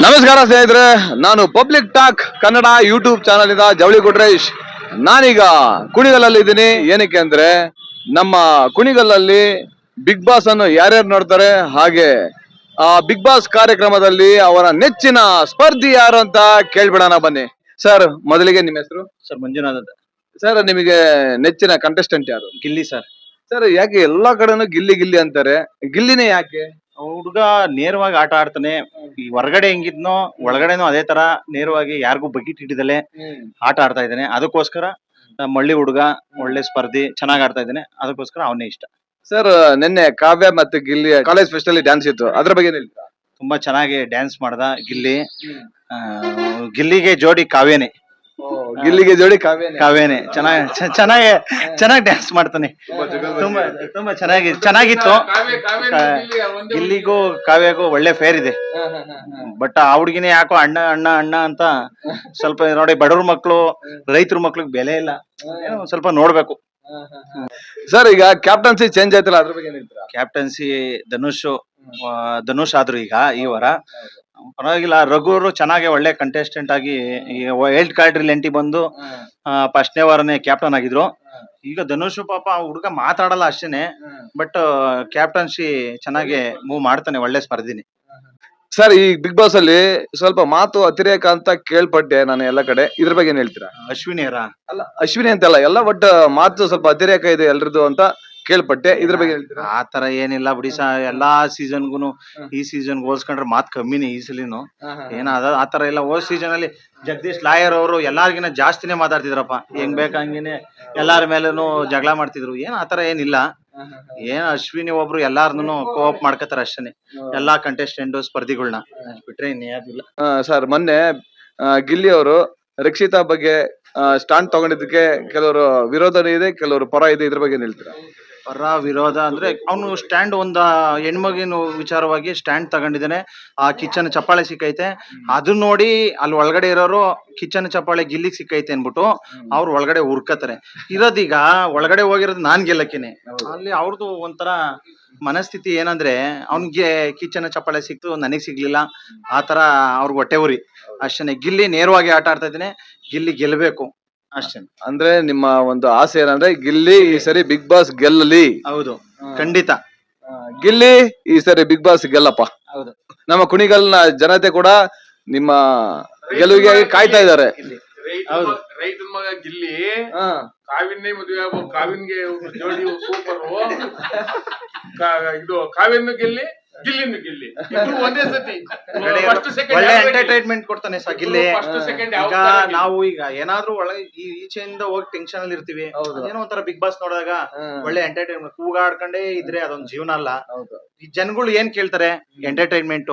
ನಮಸ್ಕಾರ ಸ್ನೇಹಿತರೆ, ನಾನು public talk Kannada YouTube channel ಇಂದ ಜವಳಿ ಕೊಟ್ರೇಶ್. ನಾನೀಗ ಕುಣಿಗಲ್ಲಲ್ಲಿ ಇದ್ದೀನಿ. ಏನಕ್ಕೆ ಅಂದ್ರೆ ನಮ್ಮ ಕುಣಿಗಲ್ಲಲ್ಲಿ ಬಿಗ್ ಬಾಸ್ ಅನ್ನು ಯಾರ್ಯಾರು ನೋಡ್ತಾರೆ, ಹಾಗೆ ಆ ಬಿಗ್ ಬಾಸ್ ಕಾರ್ಯಕ್ರಮದಲ್ಲಿ ಅವರ ನೆಚ್ಚಿನ ಸ್ಪರ್ಧಿ ಯಾರು ಅಂತ ಕೇಳ್ಬಿಡೋಣ ಬನ್ನಿ. ಸರ್, ಮೊದಲಿಗೆ ನಿಮ್ಮ ಹೆಸರು? ಸರ್ ಮಂಜುನಾಥ್ ಅಂತ. ಸರ್, ನಿಮಗೆ ನೆಚ್ಚಿನ ಕಂಟೆಸ್ಟೆಂಟ್ ಯಾರು? ಗಿಲ್ಲಿ ಸರ್. ಸರ್, ಯಾಕೆ ಎಲ್ಲಾ ಕಡೆನೂ ಗಿಲ್ಲಿ ಗಿಲ್ಲಿ ಅಂತಾರೆ, ಗಿಲ್ಲಿನೇ ಯಾಕೆ? ಹುಡುಗ ನೇರವಾಗಿ ಆಟ ಆಡ್ತಾನೆ. ಈ ಹೊರಗಡೆ ಹೆಂಗಿದ್ನೋ ಒಳಗಡೆನೂ ಅದೇ ತರ ನೇರವಾಗಿ ಯಾರಿಗೂ ಬಗ್ಗಿಟ್ ಹಿಡಿದಲೆ ಆಟ ಆಡ್ತಾ ಇದ್ದಾನೆ. ಅದಕ್ಕೋಸ್ಕರ ಮಳ್ಳಿ ಹುಡುಗ ಒಳ್ಳೆ ಸ್ಪರ್ಧಿ, ಚೆನ್ನಾಗ್ ಆಡ್ತಾ ಇದ್ದಾನೆ. ಅದಕ್ಕೋಸ್ಕರ ಅವನೇ ಇಷ್ಟ. ಸರ್, ನಿನ್ನೆ ಕಾವ್ಯ ಮತ್ತೆ ಗಿಲ್ಲಿ ಕಾಲೇಜ್ ಫೆಸ್ಟ್ ಅಲ್ಲಿ ಡ್ಯಾನ್ಸ್ ಇತ್ತು, ಅದ್ರ ಬಗ್ಗೆ ಏನ್ ಹೇಳ್ತೀರಾ? ತುಂಬಾ ಚೆನ್ನಾಗಿ ಡ್ಯಾನ್ಸ್ ಮಾಡ್ದ ಗಿಲ್ಲಿ. ಗಿಲ್ಲಿಗೆ ಜೋಡಿ ಕಾವ್ಯನೇ. ಗಿಲ್ಲಿಗೆ ಜೋಡಿ ಕಾವ್ಯನೇ ಚೆನ್ನಾಗಿ ಡ್ಯಾನ್ಸ್ ಮಾಡ್ತಾನೆ. ತುಂಬಾ ತುಂಬಾ ಚೆನ್ನಾಗಿತ್ತು. ಗಿಲ್ಲಿಗೂ ಕಾವ್ಯಗೂ ಒಳ್ಳೆ ಫೇರ್ ಇದೆ. ಬಟ್ ಆ ಹುಡ್ಗಿನೇ ಯಾಕೋ ಅಣ್ಣ ಅಣ್ಣ ಅಣ್ಣ ಅಂತ ಸ್ವಲ್ಪ ನೋಡಿ. ಬಡವ್ರ ಮಕ್ಳು, ರೈತರ ಮಕ್ಳಿಗೆ ಬೆಲೆ ಇಲ್ಲ, ಸ್ವಲ್ಪ ನೋಡ್ಬೇಕು. ಸರ್, ಈಗ ಕ್ಯಾಪ್ಟನ್ಸಿ ಚೇಂಜ್ ಆಯ್ತಲ್ಲ, ಅದ್ರ ಬಗ್ಗೆ ಏನ್ ಹೇಳ್ತೀರಾ? ಕ್ಯಾಪ್ಟನ್ಸಿ ಧನುಷ್ ಆದ್ರು ಈಗ ಈ ವಾರ. ಪರವಾಗಿಲ್ಲ, ರಘುವರು ಚೆನ್ನಾಗಿ ಒಳ್ಳೆ ಕಂಟೆಸ್ಟೆಂಟ್ ಆಗಿ ವೈಲ್ಡ್ ಕಾರ್ಡ್ ಎಂಟಿ ಬಂದು ಫಸ್ಟ್ನೇ ವಾರನೇ ಕ್ಯಾಪ್ಟನ್ ಆಗಿದ್ರು. ಈಗ ಧನುಷ್ ಪಾಪ ಹುಡುಗ ಮಾತಾಡಲ್ಲ ಅಷ್ಟೇನೆ, ಬಟ್ ಕ್ಯಾಪ್ಟನ್ಸಿ ಚೆನ್ನಾಗಿ ಮೂವ್ ಮಾಡ್ತಾನೆ. ಒಳ್ಳೆ ಸ್ಪರ್ಧಿನಿ. ಸರ್, ಈ ಬಿಗ್ ಬಾಸ್ ಅಲ್ಲಿ ಸ್ವಲ್ಪ ಮಾತು ಅತಿರೇಕ ಅಂತ ಕೇಳ್ಪಟ್ಟೆ ನಾನು ಎಲ್ಲ ಕಡೆ, ಇದ್ರ ಬಗ್ಗೆ ಏನ್ ಹೇಳ್ತೀರಾ? ಅಶ್ವಿನಿಯರ ಅಲ್ಲ, ಅಶ್ವಿನಿ ಅಂತಲ್ಲ, ಎಲ್ಲ ಬಟ್ ಮಾತು ಸ್ವಲ್ಪ ಅತಿರೇಕ ಇದೆ ಎಲ್ರದ್ದು ಅಂತ ಕೇಳ್ಪಟ್ಟೆ, ಇದ್ರ ಬಗ್ಗೆ ಹೇಳ್ತೀರಾ? ಆ ತರ ಏನಿಲ್ಲ ಬಿಡಿ. ಎಲ್ಲಾ ಸೀಸನ್ಗುನು ಈ ಸೀಸನ್ ಹೋಲ್ಸ್ಕೊಂಡ್ರೆ ಮಾತ್ ಕಮ್ಮಿನೇ ಈ ಸಲಿನು. ಆ ತರ ಇಲ್ಲ. ಹೋದ್ ಸೀಸನ್ ಅಲ್ಲಿ ಜಗದೀಶ್ ಲಾಯರ್ ಅವರು ಎಲ್ಲಾರ್ಗಿನ ಜಾಸ್ತಿನೇ ಮಾತಾಡ್ತಿದ್ರಪ್ಪ. ಹೆಂಗ್ ಬೇಕಂಗೇನೆ ಎಲ್ಲಾರ ಮೇಲೂ ಜಗಳ ಮಾಡ್ತಿದ್ರು. ಆ ತರ ಏನಿಲ್ಲ. ಅಶ್ವಿನಿ ಒಬ್ರು ಎಲ್ಲಾರ್ನು ಕೋಆಪ್ ಮಾಡ್ಕತಾರ ಅಷ್ಟೇನೆ, ಎಲ್ಲಾ ಕಂಟೆಸ್ಟೆಂಟ್ ಸ್ಪರ್ಧಿಗಳನ್ನ ಬಿಟ್ರೆ ಇನ್ನೇನಿಲ್ಲ. ಸರ್, ಮೊನ್ನೆ ಗಿಲ್ಲಿ ಅವರು ರಕ್ಷಿತಾ ಬಗ್ಗೆ ಸ್ಟಾಂಡ್ ತಗೊಂಡಿದ್ದಕ್ಕೆ ಕೆಲವರು ವಿರೋಧನೂ ಇದೆ, ಕೆಲವರು ಪರ ಇದೆ, ಇದ್ರ ಬಗ್ಗೆ ಏನ್ ಹೇಳ್ತೀರಾ? ಪರ ವಿರೋಧ ಅಂದ್ರೆ ಅವನು ಸ್ಟ್ಯಾಂಡ್ ಒಂದ ಹೆಣ್ಮಗಿನ ವಿಚಾರವಾಗಿ ಸ್ಟ್ಯಾಂಡ್ ತಗೊಂಡಿದ್ದಾನೆ. ಆ ಕಿಚ್ಚನ ಚಪ್ಪಾಳೆ ಸಿಕ್ಕೈತೆ, ಅದನ್ನ ನೋಡಿ ಅಲ್ಲಿ ಒಳಗಡೆ ಇರೋರು ಕಿಚ್ಚನ ಚಪ್ಪಾಳೆ ಗಿಲ್ಲಿಗೆ ಸಿಕ್ಕೈತೆ ಅನ್ಬಿಟ್ಟು ಅವ್ರು ಒಳಗಡೆ ಹುರ್ಕತಾರೆ. ಇರೋದೀಗ ಒಳಗಡೆ ಹೋಗಿರೋದು ನಾನ್ ಗೆಲ್ಲಕ್ಕೇನೆ. ಅಲ್ಲಿ ಅವ್ರದ್ದು ಒಂಥರ ಮನಸ್ಥಿತಿ ಏನಂದ್ರೆ, ಅವ್ನಿಗೆ ಕಿಚ್ಚನ ಚಪ್ಪಾಳೆ ಸಿಕ್ತು, ನನಗ್ ಸಿಗ್ಲಿಲ್ಲ, ಆತರ ಅವ್ರಿಗೆ ಹೊಟ್ಟೆ ಉರಿ ಅಷ್ಟೇನೆ. ಗಿಲ್ಲಿ ನೇರವಾಗಿ ಆಟ ಆಡ್ತಾ ಇದ್ದಾನೆ, ಗಿಲ್ಲಿ ಗೆಲ್ಲಬೇಕು ಅಷ್ಟೇ. ಅಂದ್ರೆ ನಿಮ್ಮ ಒಂದು ಆಸೆ ಏನಂದ್ರೆ ಗಿಲ್ಲಿ ಈ ಸರಿ ಬಿಗ್ ಬಾಸ್ ಗೆಲ್ಲಲಿ? ಹೌದು, ಖಂಡಿತ. ಗಿಲ್ಲಿ ಈ ಸರಿ ಬಿಗ್ ಬಾಸ್ ಗೆಲ್ಲಪ್ಪ. ಹೌದು. ನಮ್ಮ ಕುಣಿಗಲ್ನ ಜನತೆ ಕೂಡ ನಿಮ್ಮ ಗೆಲುವಿಗೆ ಕಾಯ್ತಾ ಇದ್ದಾರೆ. ರೈತನ ಮಗ ಗಿಲ್ಲಿ ಕಾವಿನ್ನೇ ಮದುವೆ ಆಗ್ಬೇಕು. ಕಾವಿನ್ಗೆ ಜೋಡಿ ಸೂಪರ್. ಇದು ಕಾವ್ಯನು ಗೆಲ್ಲಿ, ಗಿಲ್ಲಿನು ಗೆಲ್ಲಿ, ಒಂದೇ ಸತಿ ಒಳ್ಳೆ ಎಂಟರ್ಟೈನ್ಮೆಂಟ್ ಕೊಡ್ತಾನೆ ಗಿಲ್ಲಿ. ಈಗ ನಾವು ಈಗ ಏನಾದ್ರೂ ಒಳಗೆ ಈಚೆಯಿಂದ ಹೋಗಿ ಟೆನ್ಷನ್ ಅಲ್ಲಿ ಇರ್ತೀವಿ, ಏನೋ ಒಂಥರ ಬಿಗ್ ಬಾಸ್ ನೋಡಿದಾಗ ಒಳ್ಳೆ ಎಂಟರ್ಟೈನ್ಮೆಂಟ್ ಕೂಗಾಡ್ಕೊಂಡೇ ಇದ್ರೆ ಅದೊಂದು ಜೀವನ ಅಲ್ಲ. ಈ ಜನಗಳು ಏನ್ ಕೇಳ್ತಾರೆ? ಎಂಟರ್ಟೈನ್ಮೆಂಟ್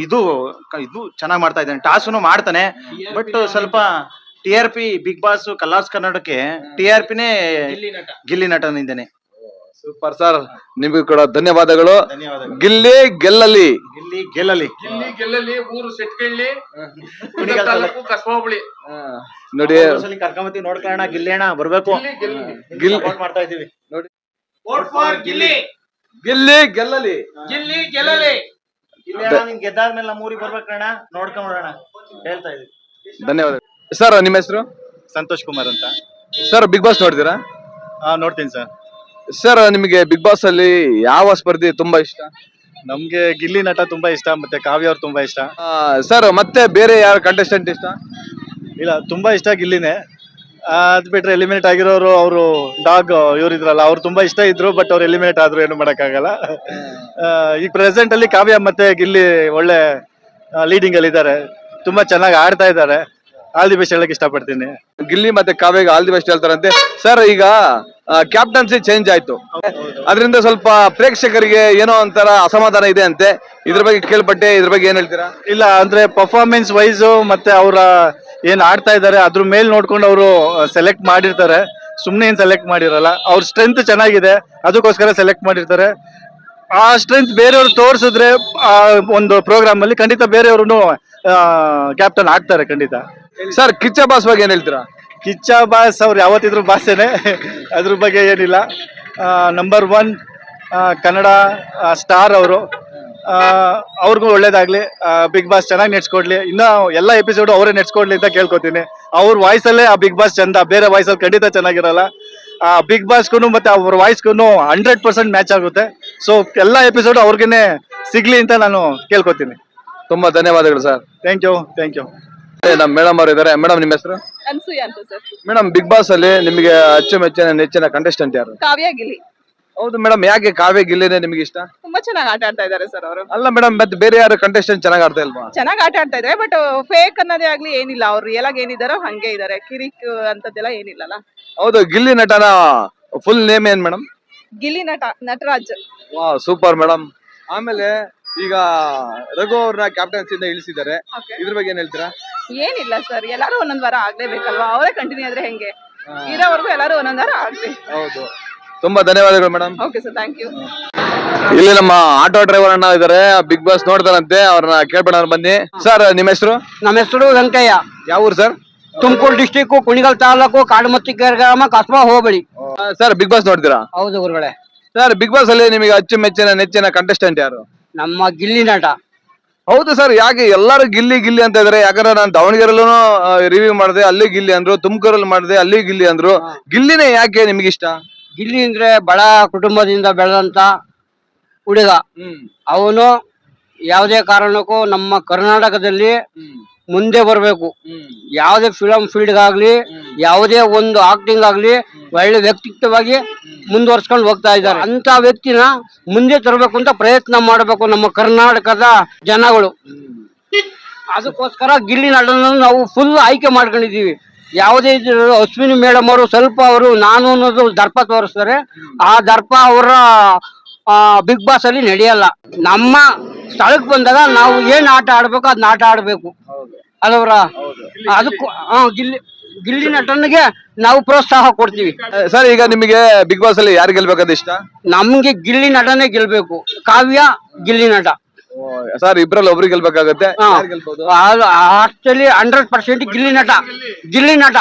ಇದು ಚೆನ್ನಾಗ್ ಮಾಡ್ತಾ ಇದ್ದಾನೆ. ಟಾಸ್ನು ಮಾಡ್ತಾನೆ, ಬಟ್ ಸ್ವಲ್ಪ TRP ಬಿಗ್ ಬಾಸ್ ಕಲರ್ಸ್ ಕನ್ನಡಕ್ಕೆ TRPನೇ ಗಿಲ್ಲಿ ನಟನಿಂದನೆ. ಸೂಪರ್ ಸರ್, ನಿಮಗೂ ಕೂಡ ಧನ್ಯವಾದಗಳು. ಗಿಲ್ಲಿ ಗೆಲ್ಲಲಿ. ಗಿಲ್ಲಿ ಗೆಲ್ಲಲಿ. ಗಿಲ್ಲಿ ಗೆಲ್ಲಲಿ. ಊರು ಸೆಟ್ಕೊಳ್ಳಿ. ಕಸಬಾಬಳಿ ನೋಡಿ, ಕರ್ಕೊಂಬತ್ತಿ ನೋಡ್ಕೊಳ್ಳೋಣ. ಗಿಲ್ಲಿ ಅಣ್ಣ ಬರ್ಬೇಕು. ಗಿಲ್ಲಿ ಮಾಡ್ತಾ ಇದೀವಿ ನೋಡಿ. ಗಿಲ್ಲಿ ಗಿಲ್ಲಿ ಗೆಲ್ಲಲಿ. ಗಿಲ್ಲಿ ಗೆಲ್ಲಲಿ. ನಿನ್ ಗೆದ್ದಾದ್ಮೇಲೆ ನಮ್ಮ ಊರಿಗೆ ಬರ್ಬೇಕಣ್ಣ, ನೋಡ್ಕೊಂಡ್ಬಿಡೋಣ ಹೇಳ್ತಾ ಇದೀವಿ. ಧನ್ಯವಾದ ಸರ್. ನಿಮ್ಮ ಹೆಸರು? ಸಂತೋಷ್ ಕುಮಾರ್ ಅಂತ. ಸರ್, ಬಿಗ್ ಬಾಸ್ ನೋಡ್ತೀರಾ? ನೋಡ್ತೀನಿ ಸರ್. ಸರ್, ನಿಮಗೆ ಬಿಗ್ ಬಾಸ್ ಅಲ್ಲಿ ಯಾವ ಸ್ಪರ್ಧಿ ತುಂಬಾ ಇಷ್ಟ? ನಮ್ಗೆ ಗಿಲ್ಲಿ ನಟ ತುಂಬಾ ಇಷ್ಟ, ಮತ್ತೆ ಕಾವ್ಯ ಅವ್ರು ತುಂಬಾ ಇಷ್ಟ. ಸರ್, ಮತ್ತೆ ಬೇರೆ ಯಾರು ಕಂಟೆಸ್ಟೆಂಟ್ ಇಷ್ಟ? ಇಲ್ಲ, ತುಂಬಾ ಇಷ್ಟ ಗಿಲ್ಲಿನೇ. ಅದ್ ಬಿಟ್ರೆ ಎಲಿಮಿನೇಟ್ ಆಗಿರೋರು ಅವರು ಡಾಗ್ ಇವ್ರು ಇದ್ರಲ್ಲ, ಅವ್ರು ತುಂಬಾ ಇಷ್ಟ ಇದ್ರು, ಬಟ್ ಅವ್ರು ಎಲಿಮಿನೇಟ್ ಆದ್ರು, ಏನು ಮಾಡಕ್ಕಾಗಲ್ಲ. ಈ ಪ್ರೆಸೆಂಟ್ ಅಲ್ಲಿ ಕಾವ್ಯ ಮತ್ತೆ ಗಿಲ್ಲಿ ಒಳ್ಳೆ ಲೀಡಿಂಗ್ ಅಲ್ಲಿ ಇದ್ದಾರೆ, ತುಂಬಾ ಚೆನ್ನಾಗಿ ಆಡ್ತಾ ಇದ್ದಾರೆ. ಆಲ್ ದಿ ಬೆಸ್ಟ್ ಹೇಳಕ್ ಇಷ್ಟಪಡ್ತೀನಿ. ಗಿಲ್ಲಿ ಮತ್ತೆ ಕಾವ್ಯಗೆ ಆಲ್ ದಿ ಬೆಸ್ಟ್ ಹೇಳ್ತಾರಂತೆ. ಸರ್, ಈಗ ಕ್ಯಾಪ್ಟನ್ಸಿ ಚೇಂಜ್ ಆಯ್ತು, ಅದರಿಂದ ಸ್ವಲ್ಪ ಪ್ರೇಕ್ಷಕರಿಗೆ ಏನೋ ಒಂಥರ ಅಸಮಾಧಾನ ಇದೆ ಅಂತೆ, ಇದ್ರ ಬಗ್ಗೆ ಕೇಳ್ಪಟ್ಟೆ, ಇದ್ರ ಬಗ್ಗೆ ಏನ್ ಹೇಳ್ತೀರಾ? ಇಲ್ಲ, ಅಂದ್ರೆ ಪರ್ಫಾರ್ಮೆನ್ಸ್ ವೈಸ್ ಮತ್ತೆ ಅವರ ಏನ್ ಆಡ್ತಾ ಇದಾರೆ ಅದ್ರ ಮೇಲೆ ನೋಡ್ಕೊಂಡು ಅವರು ಸೆಲೆಕ್ಟ್ ಮಾಡಿರ್ತಾರೆ. ಸುಮ್ನೆ ಏನ್ ಸೆಲೆಕ್ಟ್ ಮಾಡಿರಲ್ಲ, ಅವ್ರ ಸ್ಟ್ರೆಂತ್ ಚೆನ್ನಾಗಿದೆ, ಅದಕ್ಕೋಸ್ಕರ ಸೆಲೆಕ್ಟ್ ಮಾಡಿರ್ತಾರೆ. ಆ ಸ್ಟ್ರೆಂತ್ ಬೇರೆಯವ್ರು ತೋರಿಸಿದ್ರೆ ಒಂದು ಪ್ರೋಗ್ರಾಮ್ ಅಲ್ಲಿ ಖಂಡಿತ ಬೇರೆಯವ್ರು ಕ್ಯಾಪ್ಟನ್ ಆಗ್ತಾರೆ ಖಂಡಿತ. ಸರ್, ಕಿಚ್ಚ ಬಾಸ್ ಬಗ್ಗೆ ಏನ್ ಹೇಳ್ತೀರಾ? ಕಿಚ್ಚ ಬಾಸ್ ಅವ್ರು ಯಾವತ್ತಿದ್ರು ಬಾಸೇನೆ, ಅದ್ರ ಬಗ್ಗೆ ಏನಿಲ್ಲ. ನಂಬರ್ 1 ಕನ್ನಡ ಸ್ಟಾರ್ ಅವರು. ಅವ್ರಿಗೂ ಒಳ್ಳೇದಾಗ್ಲಿ. ಬಿಗ್ ಬಾಸ್ ಚೆನ್ನಾಗಿ ನಡ್ಸ್ಕೊಡ್ಲಿ. ಇನ್ನ ಎಲ್ಲಾ ಎಪಿಸೋಡ್ ಅವರೇ ನಡ್ಸ್ಕೊಡ್ಲಿ ಅಂತ ಕೇಳ್ಕೊತೀನಿ. ಅವ್ರ ವಾಯ್ಸ್ ಅಲ್ಲೇ ಆ ಬಿಗ್ ಬಾಸ್ ಚಂದ, ಬೇರೆ ವಾಯ್ಸ್ ಅಲ್ಲಿ ಖಂಡಿತ ಚೆನ್ನಾಗಿರಲ್ಲ. ಆ ಬಿಗ್ ಬಾಸ್ಗೂ ಮತ್ತೆ ಅವ್ರ ವಾಯ್ಸ್ಗೂ 100% ಮ್ಯಾಚ್ ಆಗುತ್ತೆ. ಸೊ ಎಲ್ಲಾ ಎಪಿಸೋಡ್ ಅವ್ರಿಗೇನೆ ಸಿಗ್ಲಿ ಅಂತ ನಾನು ಕೇಳ್ಕೊತೀನಿ. ತುಂಬಾ ಧನ್ಯವಾದಗಳು ಸರ್. Thank you. ನಮ್ಮ ಮೇಡಮ್ ಅವರು ಇದಾರೆ. ಮೇಡಮ್ ನಿಮ್ಮ ಹೆಸರು? ಅನ್ಸೂಯ ಅಂತ ಸರ್. ಮೇಡಮ್, ಬಿಗ್ ಬಾಸ್ ಅಲ್ಲಿ ನಿಮಗೆ ಅಚ್ಚುಮೆಚ್ಚಿನ ನೆಚ್ಚಿನ ಕಂಟೆಸ್ಟೆಂಟ್ ಯಾರು? ಕಾವ್ಯ ಗಿಲಿ ಹೌದು ಮೇಡಮ್, ಯಾಕೆ ಕಾವ್ಯ ಗಿಲ್ಲಿನೇ ನಿಮಗೆ ಇಷ್ಟ? ತುಂಬಾ ಚೆನ್ನಾಗಿ ಆಟ ಆಡ್ತಾ ಇದಾರೆ ಸರ್ ಅವರು. ಅಲ್ಲ ಮೇಡಮ್, ಮತ್ತೆ ಬೇರೆ ಯಾರು ಕಂಟೆಸ್ಟೆಂಟ್ ಚೆನ್ನಾಗಿ ಆಡ್ತಾ ಇಲ್ವಾ? ಚೆನ್ನಾಗಿ ಆಟ ಆಡ್ತಾ ಇದಾರೆ, ಬಟ್ ಫೇಕ್ ಅನ್ನೋದೇ ಆಗ್ಲಿ ಏನಿಲ್ಲ. ಅವ್ರು ರಿಯಲ್ ಆಗಿ ಏನಿದಾರೋ ಹಂಗೆ ಇದಾರೆ. ಕಿರಿಕ್ ಅಂತದ್ದೆಲ್ಲ ಏನಿಲ್ಲಲ್ಲ. ಹೌದು, ಗಿಲ್ಲಿ ನಟನ ಫುಲ್ ನೇಮ್ ಏನ್ ಮೇಡಮ್? ಗಿಲ್ಲಿ ನಟರಾಜ್. ವಾ, ಸೂಪರ್ ಮೇಡಮ್. ಆಮೇಲೆ ಈಗ ರಘು ಅವ್ರನ್ನ ಕ್ಯಾಪ್ಟನ್ಸಿಯಿಂದ ಇಳಿಸಿದ್ದಾರೆ, ಇದ್ರ ಬಗ್ಗೆ ಏನ್ ಹೇಳ್ತೀರಾ? ಏನಿಲ್ಲ ಸರ್, ಎಲ್ಲಾರು ಒಂದೊಂದ್ ವಾರ ಆಗ್ಲೇಬೇಕಲ್ವಾ. ಅವರೇ ಕಂಟಿನ್ಯೂ ಆದ್ರೆ ಹೆಂಗೆ? ಇರೋವರೆಗೂ ಎಲ್ಲಾರು ಒಂದೊಂದ್ ವಾರ ಆಗ್ಲಿ. ಹೌದು, ತುಂಬಾ ಧನ್ಯವಾದಗಳು madam. Okay sir, thank you. ಇಲ್ಲಿ ನಮ್ಮ ಆಟೋ ಡ್ರೈವರ್ ಅಣ್ಣ ಇದಾರೆ, ಬಿಗ್ ಬಾಸ್ ನೋಡ್ತಾರಂತೆ, ಅವ್ರನ್ನ ಕೇಳ್ಬೇಡ ಬನ್ನಿ. ಸರ್, ನಿಮ್ಮ ಹೆಸರು? ನಮ್ಮ ಹೆಸರು ವೆಂಕಯ್ಯ. ಯಾವ ಊರು ಸರ್? ತುಮಕೂರು ಡಿಸ್ಟಿಕ್, ಕುಣಿಗಲ್ ತಾಲೂಕು, ಕಾಡಮತ್ತಿ ಗ್ರಾಮ, ಕಸ್ಬಾ ಹೋಬಳಿ. ಸರ್, ಬಿಗ್ ಬಾಸ್ ನೋಡ್ತೀರಾ? ಹೌದು ಗುರುಗಳೇ. ಸರ್, ಬಿಗ್ ಬಾಸ್ ಅಲ್ಲಿ ನಿಮಗೆ ಅಚ್ಚುಮೆಚ್ಚಿನ ನೆಚ್ಚಿನ ಕಂಟೆಸ್ಟೆಂಟ್ ಯಾರು? ನಮ್ಮ ಗಿಲ್ಲಿ ನಟ. ಹೌದು ಸರ್, ಯಾಕೆ ಎಲ್ಲರೂ ಗಿಲ್ಲಿ ಗಿಲ್ಲಿ ಅಂತ ಇದಾರೆ? ಯಾಕಂದ್ರೆ ನಾನು ದಾವಣಗೆರೆಲ್ಲೂ ರಿವ್ಯೂ ಮಾಡಿದೆ, ಅಲ್ಲಿ ಗಿಲ್ಲಿ ಅಂದ್ರು. ತುಮಕೂರಲ್ಲಿ ಮಾಡಿದೆ, ಅಲ್ಲಿ ಗಿಲ್ಲಿ ಅಂದ್ರು. ಗಿಲ್ಲಿನೇ ಯಾಕೆ ನಿಮ್ಗೆ ಇಷ್ಟ? ಗಿಲ್ಲಿ ಅಂದ್ರೆ ಬಡ ಕುಟುಂಬದಿಂದ ಬೆಳೆದಂತ ಹುಡುಗ. ಅವನು ಯಾವುದೇ ಕಾರಣಕ್ಕೂ ನಮ್ಮ ಕರ್ನಾಟಕದಲ್ಲಿ ಮುಂದೆ ಬರಬೇಕು. ಯಾವುದೇ ಫಿಲಂ ಫೀಲ್ಡ್ ಆಗ್ಲಿ, ಯಾವುದೇ ಒಂದು ಆಕ್ಟಿಂಗ್ ಆಗ್ಲಿ, ಒಳ್ಳೆ ವ್ಯಕ್ತಿತ್ವವಾಗಿ ಮುಂದುವರ್ಸ್ಕೊಂಡು ಹೋಗ್ತಾ ಇದ್ದಾರೆ. ಅಂತ ವ್ಯಕ್ತಿನ ಮುಂದೆ ತರಬೇಕು ಅಂತ ಪ್ರಯತ್ನ ಮಾಡಬೇಕು ನಮ್ಮ ಕರ್ನಾಟಕದ ಜನಗಳು. ಅದಕ್ಕೋಸ್ಕರ ಗಿಲ್ಲಿ ನಟನ ನಾವು ಫುಲ್ ಆಯ್ಕೆ ಮಾಡ್ಕೊಂಡಿದೀವಿ. ಯಾವುದೇ ಇದ್ರು ಅಶ್ವಿನಿ ಮೇಡಮ್ ಅವರು ಸ್ವಲ್ಪ ಅವರು ನಾನು ಅನ್ನೋದು ದರ್ಪ ತೋರಿಸ್ತಾರೆ. ಆ ದರ್ಪ ಅವರ ಬಿಗ್ ಬಾಸ್ ಅಲ್ಲಿ ನಡೆಯಲ್ಲ. ನಮ್ಮ ಸ್ಥಳಕ್ಕೆ ಬಂದಾಗ ನಾವು ಏನ್ ಆಟ ಆಡ್ಬೇಕು ಅದನ್ನ ಆಟ ಆಡ್ಬೇಕು ಅಲ್ವರ. ಅದಕ್ಕೂ ಗಿಲ್ಲಿ ನಟನಿಗೆ ನಾವು ಪ್ರೋತ್ಸಾಹ ಕೊಡ್ತೀವಿ. ಸರ್, ಈಗ ನಿಮಗೆ ಬಿಗ್ ಬಾಸ್ ಅಲ್ಲಿ ಯಾರು ಗೆಲ್ಬೇಕಂತ ಇಷ್ಟ? ನಮ್ಗೆ ಗಿಲ್ಲಿ ನಟನೇ ಗೆಲ್ಬೇಕು. ಕಾವ್ಯ, ಗಿಲ್ಲಿ ನಟ. ಸರ್, ಇಬ್ರಲ್ಲಿ ಒಬ್ರು ಗೆಲ್ಬೇಕಾಗತ್ತೆ. ಆಕ್ಚುಲಿ 100% ಗಿಲ್ಲಿ ನಟ.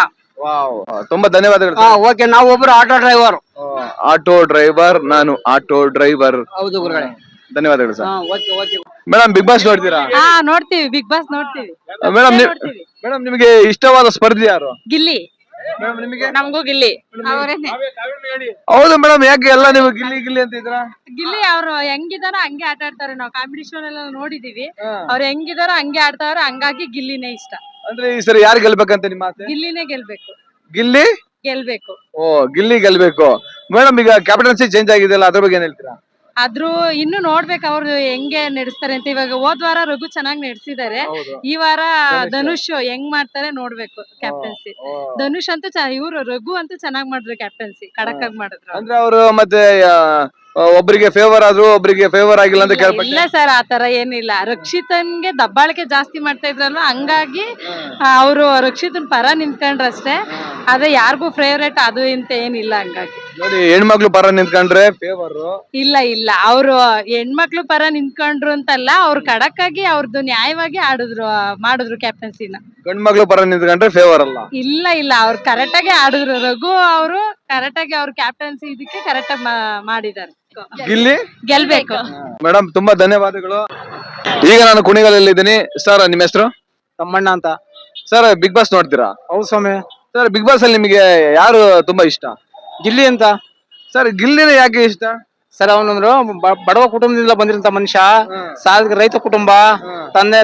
ತುಂಬಾ ಧನ್ಯವಾದಗಳು. ಓಕೆ, ನಾವು ಒಬ್ರು ಆಟೋ ಡ್ರೈವರ್. ನಾನು ಆಟೋ ಡ್ರೈವರ್. ಹೌದು ಗುರುಗಳೇ. ಧನ್ಯವಾದಗಳು sir. Okay okay. Madam, big boss ನೋಡ್ತೀರಾ? ನೋಡ್ತೀವಿ, ಬಿಗ್ ಬಾಸ್ ನೋಡ್ತೀವಿ. ಮೇಡಮ್, ನಿಮಗೆ ಇಷ್ಟವಾದ ಸ್ಪರ್ಧಿ ಯಾರು? ಗಿಲ್ಲಿ. ಮೇಡಮ್, ನಿಮಗೆ? ನಮಗೂ ಗಿಲ್ಲಿ ಅವರೇನೆ. ಹೌದು ಮೇಡಮ್, ಯಾಕೆ ಎಲ್ಲ ನೀವು ಗಿಲ್ಲಿ ಗಿಲ್ಲಿ ಅಂತ ಇದ್ರ? ಗಿಲ್ಲಿ ಅವ್ರು ಹೆಂಗಿದಾರೋ ಹಂಗೆ ಆಟ ಆಡ್ತಾರೆ. ನಾವು ಕಾಮಿಡಿ ಶೋ ಎಲ್ಲ ನೋಡಿದೀವಿ. ಅವ್ರು ಹೆಂಗಿದಾರೋ ಹಂಗೆ ಆಡ್ತಾವ್ರೆ, ಹಂಗಾಗಿ ಗಿಲ್ಲಿನೇ ಇಷ್ಟ. ಅಂದ್ರೆ ಈ ಸರಿ ಯಾರು ಗೆಲ್ಬೇಕಂತ ನಿಮ್ಮ ಆಸೆ? ಗಿಲ್ಲಿನೇ ಗೆಲ್ಬೇಕು. ಗಿಲ್ಲಿ ಗೆಲ್ಬೇಕು. ಗಿಲ್ಲಿ ಗೆಲ್ಬೇಕು. ಮೇಡಮ್, ಈಗ ಕ್ಯಾಪ್ಟನ್ಸಿ ಚೇಂಜ್ ಆಗಿದೆಯಲ್ಲ, ಅದ್ರ ಬಗ್ಗೆ ಏನ್ ಹೇಳ್ತೀರಾ? ಆದ್ರೂ ಇನ್ನು ನೋಡ್ಬೇಕು ಅವ್ರು ಹೆಂಗೆ ನಡೆಸ್ತಾರೆ ಅಂತ. ಇವಾಗ ಹೋದ್ ವಾರ ರಘು ಚೆನ್ನಾಗಿ ನಡೆಸಿದ್ದಾರೆ. ಈ ವಾರ ಧನುಷ್ ಹೆಂಗ್ ಮಾಡ್ತಾರೆ ನೋಡ್ಬೇಕು ಕ್ಯಾಪ್ಟನ್ಸಿ. ಧನುಷ್ ಅಂತೂ ಇವ್ರು ರಘು ಅಂತೂ ಚೆನ್ನಾಗ್ ಮಾಡಿದ್ರು ಕ್ಯಾಪ್ಟನ್ಸಿ, ಖಡಕ್ ಆಗಿ ಮಾಡಿದ್ರು. ಅಂದ್ರೆ ಅವರು ಮತ್ತೆ ಒಬ್ಬರಿಗೆ ಫೇವರ್ ಆದ್ರು, ಒಬ್ಬರಿಗೆ ಫೇವರ್ ಆಗಿಲ್ಲ ಅಂತ ಕೇಳ್ಪಟ್ಟೆ. ಇಲ್ಲ ಸರ್, ಆತರ ಏನಿಲ್ಲ. ರಕ್ಷಿತನ್ಗೆ ದಬ್ಬಾಳಿಕೆ ಜಾಸ್ತಿ ಮಾಡ್ತಾ ಇದ್ರಲ್ವ, ಹಂಗಾಗಿ ಅವರು ರಕ್ಷಿತನ್ ಪರ ನಿಂತ್ಕೊಂಡ್ರಷ್ಟೇ. ಅದೇ ಯಾರಿಗೂ ಫೇವ್ರೇಟ್ ಅದು ಇಂತ ಏನಿಲ್ಲ. ಹಂಗಾಗಿ ನೋಡಿ, ಹೆಣ್ಮಕ್ಳು ಪರ ನಿಂತ್ಕೊಂಡ್ರೆ ಫೇವರ್. ಇಲ್ಲ ಅವ್ರು ಹೆಣ್ಮಕ್ಳು ಪರ ನಿಂತ್ಕೊಂಡ್ರು ಅಂತಲ್ಲ, ಅವ್ರು ಖಡಕ್ ಆಗಿ ಅವ್ರದ್ದು ನ್ಯಾಯವಾಗಿ ಮಾಡಿದ್ರು ಕ್ಯಾಪ್ಟನ್ಸಿನ. ಗಂಡ್ಮಕ್ಳು ಪರ ನಿಂತ್ಕೊಂಡ್ರೆ ಫೇವರ್ ಅಲ್ಲ. ಇಲ್ಲ ಅವ್ರು ಕರೆಕ್ಟ್ ಆಗಿ ಆಡಿದ್ರು. ರಘು ಅವರು ಕರೆಕ್ಟ್ ಆಗಿ ಅವ್ರ ಕ್ಯಾಪ್ಟನ್ಸಿ ಇದಕ್ಕೆ ಕರೆಕ್ಟ್ ಆಗಿ ಮಾಡಿದ್ದಾರೆ. ಗಿಲ್ಲಿ ಗೆಲ್ಬೇಕು. ಮೇಡಮ್, ತುಂಬಾ ಧನ್ಯವಾದಗಳು. ಈಗ ನಾನು ಕುಣಿಗಲಲ್ಲಿ ಇದ್ದೀನಿ. ಸರ್, ನಿಮ್ಮ ಹೆಸರು? ತಮ್ಮಣ್ಣ ಅಂತ. ಸರ್, ಬಿಗ್ ಬಾಸ್ ನೋಡ್ತೀರಾ? ಹೌದು ಸ್ವಾಮಿ. ಸರ್, ಬಿಗ್ ಬಾಸ್ ಅಲ್ಲಿ ನಿಮಗೆ ಯಾರು ತುಂಬಾ ಇಷ್ಟ? ಗಿಲ್ಲಿ ಅಂತ. ಸರ್, ಗಿಲ್ಲಿನೇ ಯಾಕೆ ಇಷ್ಟ? ಸರ್, ಅವನಂದ್ರು ಬಡವ ಕುಟುಂಬದಿಂದ ಬಂದಿರಂತ ಮನುಷ್ಯ. ಸಾಲ ರೈತ ಕುಟುಂಬ,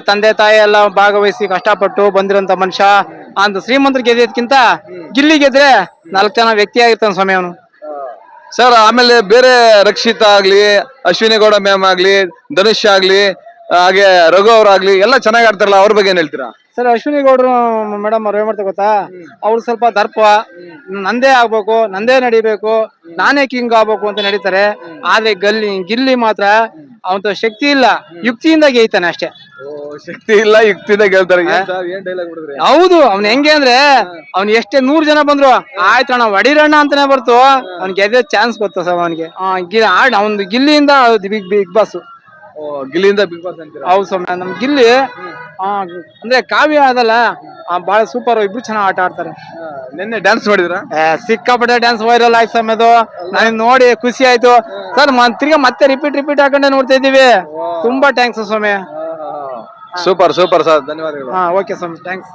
ತಂದೆ ತಾಯಿ ಎಲ್ಲ ಭಾಗವಹಿಸಿ ಕಷ್ಟಪಟ್ಟು ಬಂದಿರಂತ ಮನುಷ್ಯ. ಅಂತ ಶ್ರೀಮಂತರು ಗೆದ್ದಕ್ಕಿಂತ ಗಿಲ್ಲಿ ಗೆದ್ರೆ 4 ಜನ ವ್ಯಕ್ತಿ ಆಗಿರ್ತಾನ ಸ್ವಾಮಿ ಅವನು. ಸರ್, ಆಮೇಲೆ ಬೇರೆ ರಕ್ಷಿತಾ ಆಗ್ಲಿ, ಅಶ್ವಿನಿ ಗೌಡ ಮ್ಯಾಮ್ ಆಗ್ಲಿ, ಧನುಷ್ ಆಗ್ಲಿ, ಹಾಗೆ ರಘು ಅವ್ರಾಗ್ಲಿ ಎಲ್ಲ ಚೆನ್ನಾಗಿ ಆಡ್ತಾರಲ್ಲ, ಅವ್ರ ಬಗ್ಗೆ ಏನ್ ಹೇಳ್ತೀರಾ? ಸರ್, ಅಶ್ವಿನಿ ಗೌಡ್ರು ಮೇಡಮ್ ಅವ್ರು ಏನ್ ಮಾಡ್ತಾರೆ ಗೊತ್ತಾ? ಅವ್ರು ಸ್ವಲ್ಪ ದರ್ಪ, ನಂದೇ ಆಗ್ಬೇಕು, ನಂದೇ ನಡಿಬೇಕು, ನಾನೇ ಕಿಂಗ್ ಆಗ್ಬೇಕು ಅಂತ ನಡೀತಾರೆ. ಆದ್ರೆ ಗಿಲ್ಲಿ ಮಾತ್ರ ಅವನ ಶಕ್ತಿ ಇಲ್ಲ, ಯುಕ್ತಿಯಿಂದ ಗೆಯ್ತಾನೆ ಅಷ್ಟೇ. ಶಕ್ತಿ ಇಲ್ಲ, ಯುಕ್ತಿಯಿಂದ ಗೆಲ್ತಾರೆ. ಹೌದು, ಅವ್ನ ಹೆಂಗೆ ಅಂದ್ರೆ ಅವ್ನ್ ಎಷ್ಟೇ 100 ಜನ ಬಂದ್ರು ಆಯ್ತಣ್ಣ ಹೊಡಿರಣ್ಣ ಅಂತಾನೆ ಬರ್ತು. ಅವ್ನ್ ಗೆದ್ದ ಚಾನ್ಸ್ ಗೊತ್ತ ಸರ್ ಅವನಿಗೆ. ಅವ್ನ್ ಗಿಲ್ಲಿಯಿಂದ ಬಿಗ್ ಬಾಸ್. ಗಿಲ್ಲಿಯಿಂದ ಬಿಗ್ ಬಾಸ್ ಅಂತೀರಾ? ಹೌದು ಸ್ವಾಮಿ ನಮ್ ಗಿಲ್ಲಿ ಅಂದ್ರೆ ಕಾವ್ಯ ಅದಲ್ಲ ಬಹಳ ಸೂಪರ್ ಇಬ್ರು ಚೆನ್ನಾಗಿ ಆಟ ಆಡ್ತಾರೆ. ನಿನ್ನೆ ಡ್ಯಾನ್ಸ್ ಮಾಡಿದ್ರಾ? ಸಿಕ್ಕಾಪಟ್ಟೆ ಡ್ಯಾನ್ಸ್ ವೈರಲ್ ಆಯ್ತು ಸ್ವಾಮಿ ಅದು ನನಗೆ ನೋಡಿ ಖುಷಿ ಆಯ್ತು ಸರ್. ತಿರ್ಗಾ ಮತ್ತೆ ರಿಪೀಟ್ ಹಾಕೊಂಡೆ ನೋಡ್ತಾ ಇದೀವಿ. ತುಂಬಾ ಥ್ಯಾಂಕ್ಸ್ ಸ್ವಾಮಿ. ಸೂಪರ್ ಸೂಪರ್ ಸರ್, ಧನ್ಯವಾದಗಳು. ಓಕೆ ಸ್ವಾಮಿ, ಥ್ಯಾಂಕ್ಸ್.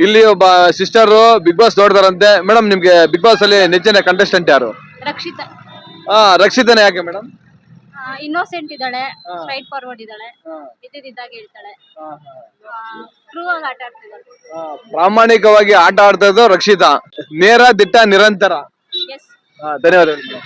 ಇಲ್ಲಿ ಒಬ್ಬ ಸಿಸ್ಟರ್ ಬಿಗ್ ಬಾಸ್ ನೋಡ್ತಾರಂತೆ. ಮೇಡಮ್, ನಿಮ್ಗೆ ಬಿಗ್ ಬಾಸ್ ಅಲ್ಲಿ ನೆಚ್ಚಿನ ಕಂಟೆಸ್ಟೆಂಟ್ ಯಾರು? ರಕ್ಷಿತಾ ರಕ್ಷಿತನೇ. ಯಾಕೆ ಮೇಡಮ್? ಇನ್ನೋಸೆಂಟ್ ಇದ್ದಾಳೆ, ಸ್ಟ್ರೈಟ್ ಫಾರ್ವರ್ಡ್ ಇದ್ದಾಳೆ, ಇದ್ದಿದ್ದಾಗ ಹೇಳ್ತಾಳೆ, ಟ್ರೂ ಆಗಿ ಆಟ ಆಡ್ತಿದ್ದಾಳೆ. ಪ್ರಾಮಾಣಿಕವಾಗಿ ಆಟ ಆಡ್ತಾ ಇದ್ದು ರಕ್ಷಿತಾ. ನೇರ ದಿಟ್ಟ ನಿರಂತರ. ಎಸ್. ಧನ್ಯವಾದಗಳು.